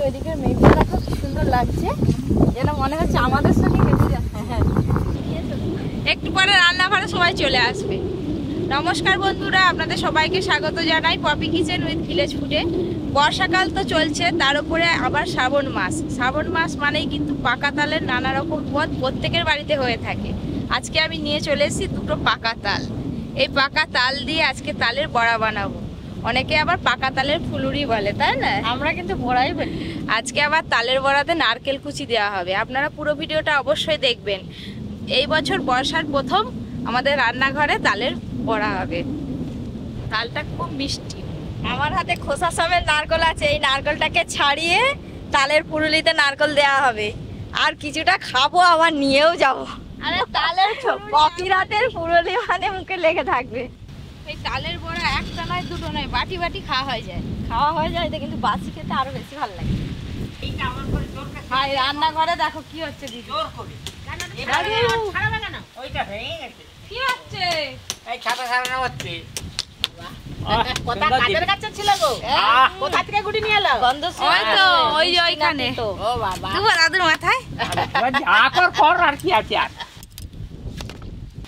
ওইদিকে মেঘটা দেখো কি সুন্দর লাগছে, যেন মনে হচ্ছে আমাদের সঙ্গে হেঁটে যাচ্ছে। একটু পরে রান্নাঘরে সবাই চলে আসবে। নমস্কার বন্ধুরা, আপনাদের সবাইকে স্বাগত জানাই পপি কিচেন উইথ ভিলেজ ফুডে। বর্ষাকাল তো চলছে, তার উপরে আবার শ্রাবণ মাস। শ্রাবণ মাস মানেই কিন্তু পাকা তালের নানা রকম পদ প্রত্যেকের বাড়িতে হয়ে থাকে। আজকে আমি নিয়ে চলে এসেছি দুটো পাকা তাল। এই পাকা তাল দিয়ে আজকে তালের বড়া বানাবো। অনেকে আবার পাকা তালের ফুলুরি বলে, তাই না? আমরা কিন্তু বড়াই বলি। আজকে আবার তালের বড়াতে নারকেল কুচি দেওয়া হবে। আপনারা পুরো ভিডিওটা অবশ্যই দেখবেন। এই বছর বর্ষার প্রথম আমাদের রান্নাঘরে তালের বড়া হবে। তালটা খুব মিষ্টি। আমার হাতে খোসা সমেত নারকেল আছে, এই নারকেলটাকে ছাড়িয়ে তালের পুরুলিতে নারকেল দেওয়া হবে। আর কিছুটা খাবো, আবার নিয়েও যাব। আরে তালের পপির হাতের পুরুলি মানে মুখে লেগে থাকবে। এই তালের বড়া একটা নয় দুটো নয়, বাটি বাটি খাওয়া হয়ে যায় তো, কিন্তু বাসি খেতে আরো বেশি ভালো লাগে। এইটা আমার করে জোর করে খাই। রান্নাঘরে দেখো কি হচ্ছে দিদি, জোর করে এবারে ছাড়াবে কেন? ওইটা ভেঙে গেছে। কি হচ্ছে? এই ছাতা ছাড়ানো হচ্ছে। কোথা কাদের কাছে ছিল গো? কোথা থেকে গুটি নিয়ে এলো? গন্ধ ওই তো ওই যে ওইখানে। ও বাবা, তোমার দাদুর মাথায় আকর কর আর কি আছে। আর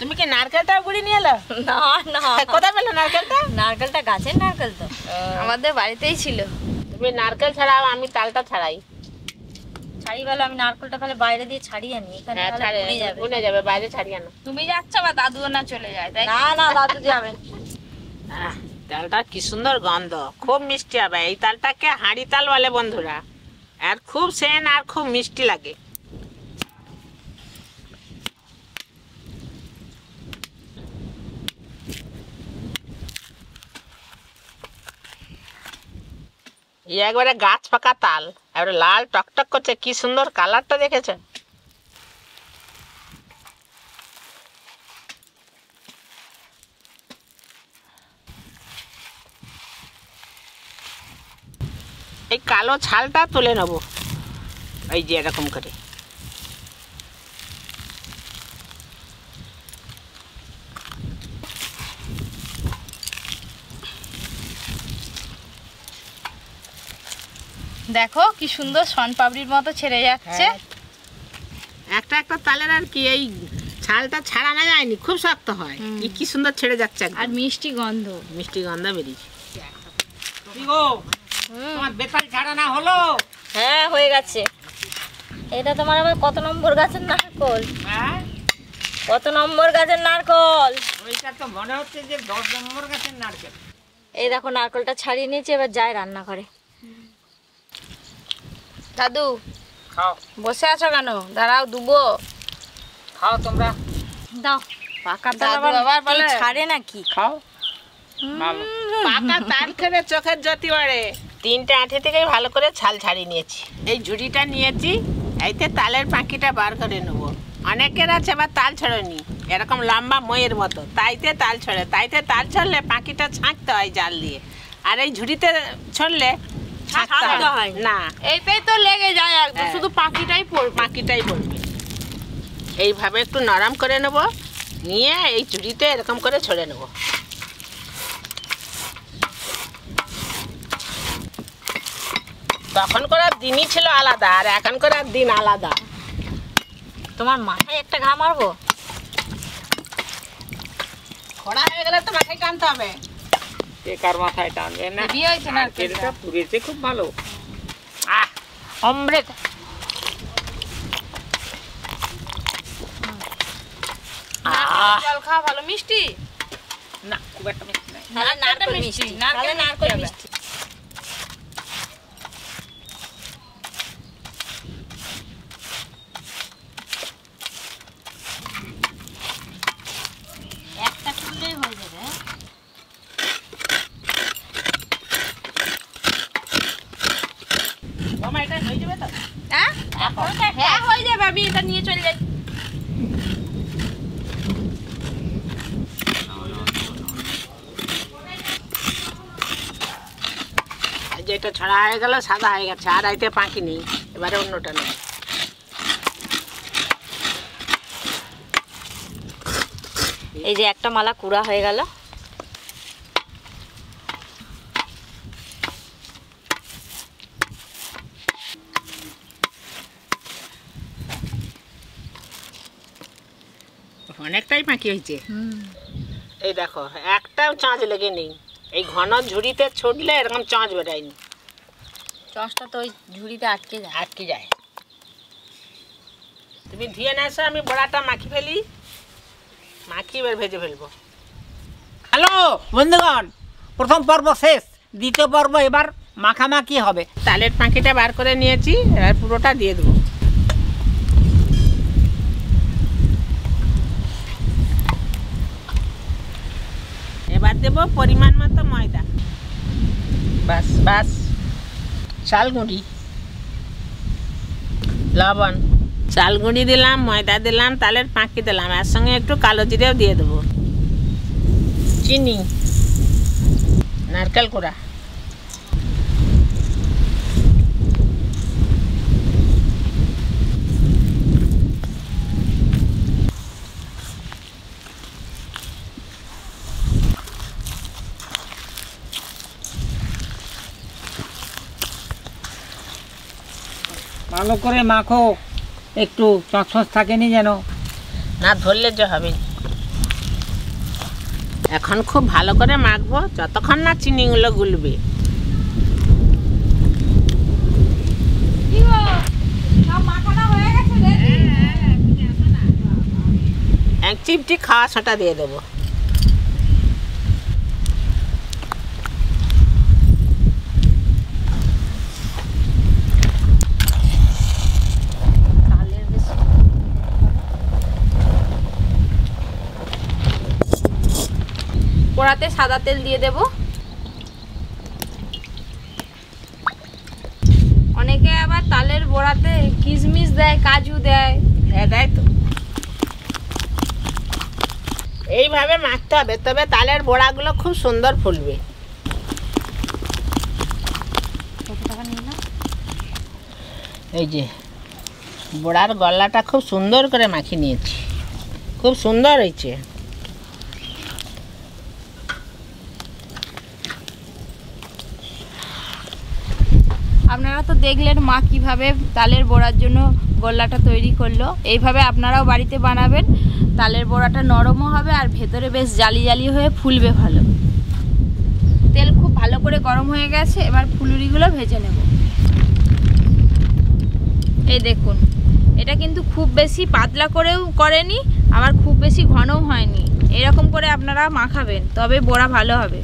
তুমি কি নারকেলটা গুড়ি নিয়ে এলো? না না, কোথা পেলে নারকেলটা? নারকেলটা গাছের নারকেল তো, আমাদের বাড়িতেই ছিল। তুমি নারকেল ছাড়াও, আমি তালটা ছাড়াই। ছাড়ি বলে আমি নারকেলটা তাহলে বাইরে দিয়ে ছাড়িয়ে আনি, এখানে ভুলে যাবে, বাইরে ছাড়িয়ে আনো। তুমি যাচ্ছ বা দাদুও না চলে যায়? তাই না না, দাদু যাবেন। তালটা কি সুন্দর গন্ধ, খুব মিষ্টি হবে। এই তালটাকে হাঁড়ি তাল বলে বন্ধুরা, আর খুব সেন আর খুব মিষ্টি লাগে। একবারে গাছ পাকা তাল, এবারে লাল টকটক করছে, কি সুন্দর কালারটা দেখেছেন? এই কালো ছালটা তুলে নেব, এই যে এরকম করে। দেখো কি সুন্দর শনপাপড়ির মতো ছেড়ে যাচ্ছে। একটা একটা তালের আর কি এই ছালটা ছাড়ানো যায়নি, খুব শক্ত হয়। কি সুন্দর ছেড়ে যাচ্ছে, আর মিষ্টি গন্ধ, মিষ্টি গন্ধ বেরিয়েছে। তোমার বেতাল ছাড়ানো হলো? হ্যাঁ হয়ে গেছে। এটা তোমার আবার কত নম্বর গাছের নারকল? হ্যাঁ, কত নম্বর গাছের নারকল? ওইটা তো মনে হচ্ছে যে 10 নম্বর গাছের নারকেল। এই দেখো নারকলটা ছাড়িয়ে নিয়েছি, এবার যাই রান্না করে। দাদু খাও, বসে আছো কেন? দাঁড়াও দুবো, খাও তোমরা, দাও। পাকা তাল আবার বলে ছাড়ে নাকি? খাও, পাকা তাল খেলে চোখের জ্যোতি বাড়ে। 3টে আঁটি থেকে ভালো করে ছাল ছাড়িয়ে নিয়েছি। এই ঝুড়িটা নিয়েছি, এইতে তালের পাখিটা বার করে নেব। অনেকের আছে আবার তাল ছড়েনি, এরকম লম্বা ময়ের মতো, তাইতে তাল ছড়ে। তাইতে তাল ছড়লে পাখিটা ছাঁকতে হয় জাল দিয়ে, আর এই ঝুড়িতে ছড়লে ছাঁকতে হয় না। এইটাই তো লেগে যায় একদম, শুধু পাখিটাই পড়বে। এইভাবে একটু নরম করে নেব, নিয়ে এই ঝুড়িতে এরকম করে ছড়ে নেব। তখন করার দিনই ছিল আলাদা, আর এখন করার দিন আলাদা। তোমার মাথায় একটা ঘা মারবো, খড়া হয়ে গেলে তো মাথায় টানতে হবে। কার মাথায় টানবে না? নারকেলটা পুড়েছে খুব ভালো। অমৃত। জল খাওয়া ভালো, মিষ্টি না খুব একটা মিষ্টি না। নারকেল মিষ্টি, নারকেল মিষ্টি। একটা খুললেই হয়ে যাবে। এটা হয়ে যাবে তো? হ্যাঁ হয়ে যাবে, আমি এটা নিয়ে চলে যাই। যেটা ছড়া হয়ে গেল সাদা হয়ে গেছে, আর আইতে পাখি নেই। এবারে অন্যটা নেই। এই যে একটা মালা কুড়া হয়ে গেল। মাখি হয়েছে। এই দেখো একটাও চাঁচ লেগে নেই, এই ঘন ঝুড়িতে ছুটলে এরকম চাঁচ বেরোয়নি। চসটা তো ওই ঝুড়িতে আটকে যায়। তুমি ধুয়ে না এসো, আমি বড়াটা মাখি ফেলি, মাখি এবার ভেজে ফেলবো। হ্যালো বন্ধুগণ, প্রথম পর্ব শেষ, দ্বিতীয় পর্ব এবার মাখামাখি হবে। তালের পাখিটা বার করে নিয়েছি, এবার পুরোটা দিয়ে দেবো। এবার দেবো পরিমাণ মতো ময়দা, বাস বাস, চাল গুঁড়ি, লবণ, চাল গুঁড়ি দিলাম, ময়দা দিলাম, তালের পাখি দিলাম, এর সঙ্গে একটু কালো জিরেও দিয়ে দেবো, চিনি, নারকেল কোড়া, ভালো করে মাখো, একটু চসচস থাকেনি যেন, না ধরলে যে হবে। এখন খুব ভালো করে মাখবো যতক্ষণ না চিনিগুলো গুলবে। এক চিমটি খাওয়া সোঁটা দিয়ে দেবো। কড়াতে সাদা তেল দিয়ে দেব। অনেকে আবার তালের বড়াতে কিশমিশ দেয়, কাজু দেয়। হ্যাঁ দেয় তো। এইভাবে মাখতে হবে, তবে তালের বড়াগুলো খুব সুন্দর ফুলবে। এই যে বড়ার গলাটা খুব সুন্দর করে মাখিয়ে নিয়েছি, খুব সুন্দর হয়েছে। আপনারা তো দেখলেন মা কিভাবে তালের বড়ার জন্য গোল্লাটা তৈরি করলো। এইভাবে আপনারাও বাড়িতে বানাবেন, তালের বড়াটা নরমও হবে আর ভেতরে বেশ জালি জালি হয়ে ফুলবে ভালো। তেল খুব ভালো করে গরম হয়ে গেছে, এবার ফুলুরিগুলো ভেজে নেব। এই দেখুন, এটা কিন্তু খুব বেশি পাতলা করেও করেনি, আবার খুব বেশি ঘনও হয়নি। এরকম করে আপনারা মাখাবেন, তবে বড়া ভালো হবে।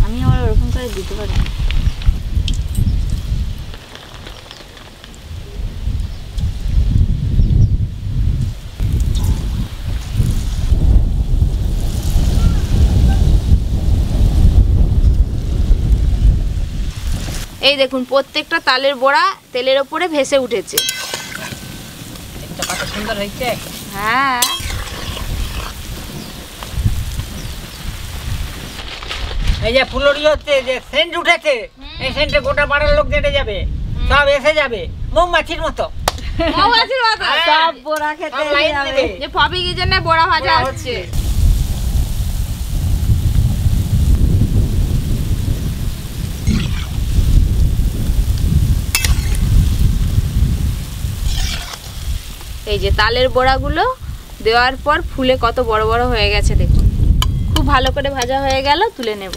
আমি আবার ওরকম করে দিতে পারি। এই দেখুন, প্রত্যেকটা তালের বড়া তেলের ওপরে ভেসে উঠেছে। কত সুন্দর হয়েছে। হ্যাঁ, এই যে ফুলরি হচ্ছে, যে সেন্ট উঠেছে, এই সেন্টে গোটা পাড়ার লোক যেতে যাবে, সব এসে যাবে মৌমাছির মতো। মৌমাছির মতো সব বড়া খেতে যাবে। যে পপি কিচেনে বড়া ভাজা হচ্ছে। এই যে তালের বড়াগুলো দেওয়ার পর ফুলে কত বড় বড় হয়ে গেছে দেখুন। খুব ভালো করে ভাজা হয়ে গেল, তুলে নেব।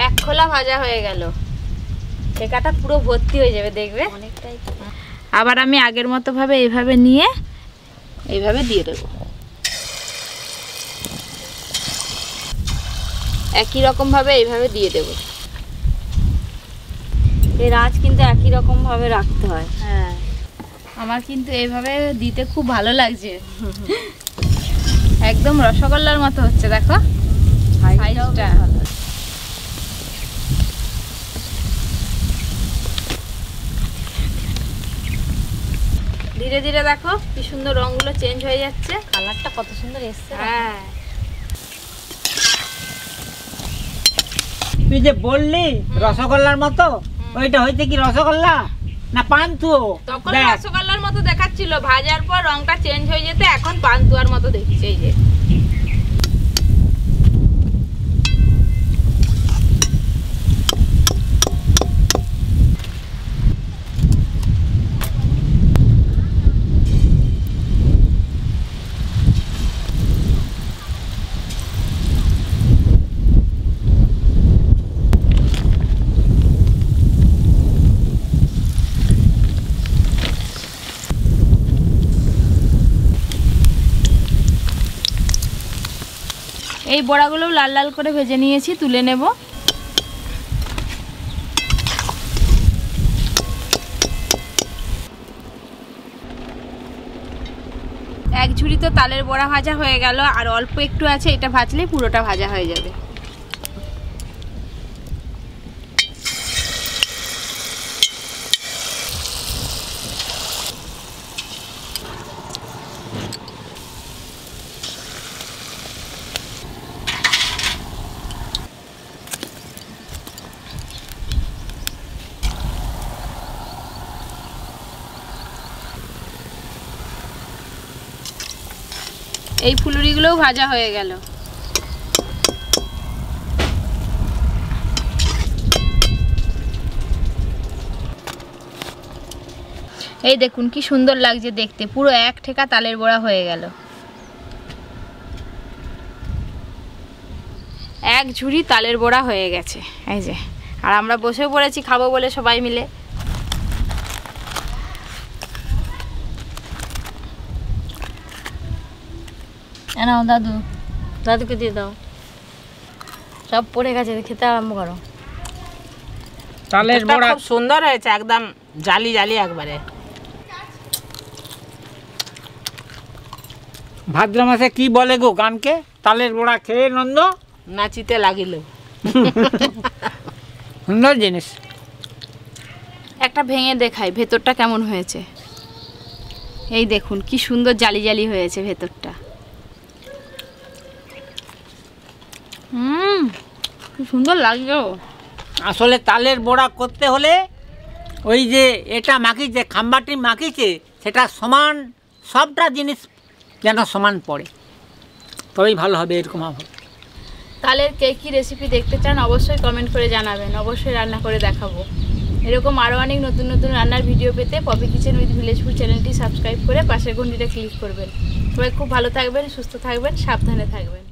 এক খোলা ভাজা হয়ে গেল, ঠেকাটা পুরো ভর্তি হয়ে যাবে দেখবে অনেকটাই। আবার আমি আগের মতো ভাবে এইভাবে নিয়ে এইভাবে দিয়ে দেবো। একই রকম ভাবে এইভাবে দিয়ে দেব। এর আঁচ কিন্তু একই রকম ভাবে রাখতে হয়। হ্যাঁ, আমার কিন্তু এইভাবে দিতে খুব ভালো লাগছে। একদম রসগোল্লার মতো হচ্ছে, দেখো সাইজটা। ধীরে ধীরে দেখো কি সুন্দর রংগুলো চেঞ্জ হয়ে যাচ্ছে, কালারটা কত সুন্দর এসছে। হ্যাঁ, তুই যে বললি রসগোল্লার মতো, ওইটা হইতে কি রসগোল্লা না পান্তুও? তখন রসগোল্লার মতো দেখাচ্ছিল, ভাজার পর রংটা চেঞ্জ হয়ে যেতে এখন পান্তুয়ার মতো দেখছি। এই যে এই বড়াগুলো লাল লাল করে ভেজে নিয়েছি, তুলে নেব। এক ঝুড়ি তো তালের বড়া ভাজা হয়ে গেল, আর অল্প একটু আছে, এটা ভাজলেই পুরোটা ভাজা হয়ে যাবে। এই ফুলুরিগুলোও ভাজা হয়ে গেল। এই দেখুন কি সুন্দর লাগছে দেখতে, পুরো এক ঠেকা তালের বড়া হয়ে গেল। এক ঝুড়ি তালের বড়া হয়ে গেছে এই যে, আর আমরা বসে পড়েছি খাবো বলে সবাই মিলে। নাও দাদু, দাদুকে দিয়ে দাও, সব পড়ে গেছে, খেতে আরম্ভ করো। তালের বড়া খুব সুন্দর হয়েছে, একদম জালি জালি একবারে। ভাদ্র মাসে কি বলে গো গানকে? তালের বড়া খেয়ে নন্দ নাচিতে লাগিল। সুন্দর জিনিস। একটা ভেঙে দেখাই ভেতরটা কেমন হয়েছে। এই দেখুন কি সুন্দর জালি জালি হয়েছে ভেতরটা। কি সুন্দর লাগছে। আসলে তালের বড়া করতে হলে ওই যে এটা মাখিছে, খাম্বাটি মাখিছে, সেটা সমান, সবটা জিনিস যেন সমান পড়ে, তবেই ভালো হবে। এরকম হবে। তালের কে কী রেসিপি দেখতে চান অবশ্যই কমেন্ট করে জানাবেন, অবশ্যই রান্না করে দেখাবো। এরকম আরও অনেক নতুন নতুন রান্নার ভিডিও পেতে Poppy Kitchen with Village Food চ্যানেলটি সাবস্ক্রাইব করে পাশের ঘন্টিটা ক্লিক করবেন। সবাই খুব ভালো থাকবেন, সুস্থ থাকবেন, সাবধানে থাকবেন।